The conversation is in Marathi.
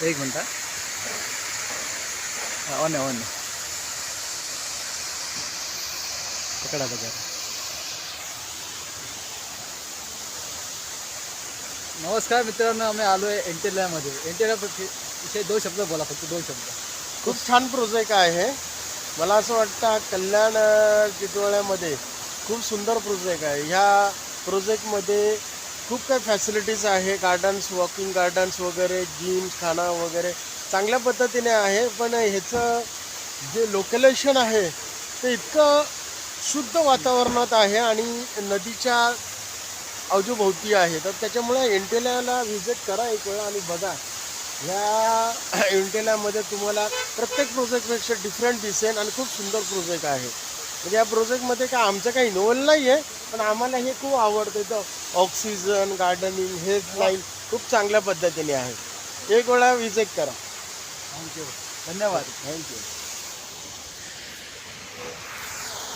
एक मिनट ऑन आहे पकडा बघा. नमस्कार मित्रांनो, आम्ही आलो आहे एंटेलियामध्ये. एंटेलिया विषयी 2 शब्द बोला, फक्त 2 शब्द. खूप छान प्रोजेक्ट आहे. मला असं वाटतं हा कल्याण टिटवाळ्यामध्ये खूप सुंदर प्रोजेक्ट आहे. ह्या प्रोजेक्टमध्ये खूप काही फॅसिलिटीज आहे. गार्डन्स, वॉकिंग गार्डन्स वगैरे, जिम, खाना वगैरे चांगल्या पद्धतीने आहे. पण ह्याचं जे लोकेलेशन आहे ते इतकं शुद्ध वातावरणात आहे आणि नदीच्या अवतीभोवती आहे. तर त्याच्यामुळे एंटेलियाला व्हिजिट करा एक वेळा आणि बघा. ह्या एंटेलियामध्ये तुम्हाला प्रत्येक प्रोजेक्टपेक्षा डिफरंट दिसेल आणि खूप सुंदर प्रोजेक्ट आहे. म्हणजे या प्रोजेक्टमध्ये काय आमचं काही इन्व्हॉल्व नाही आहे, पण आम्हाला हे खूप आवडतं. तर ऑक्सिजन, गार्डनिंग, हेल्थ लाईन खूप चांगल्या पद्धतीने आहे. एक वेळा व्हिजिट करा. थँक्यू, धन्यवाद. थँक्यू.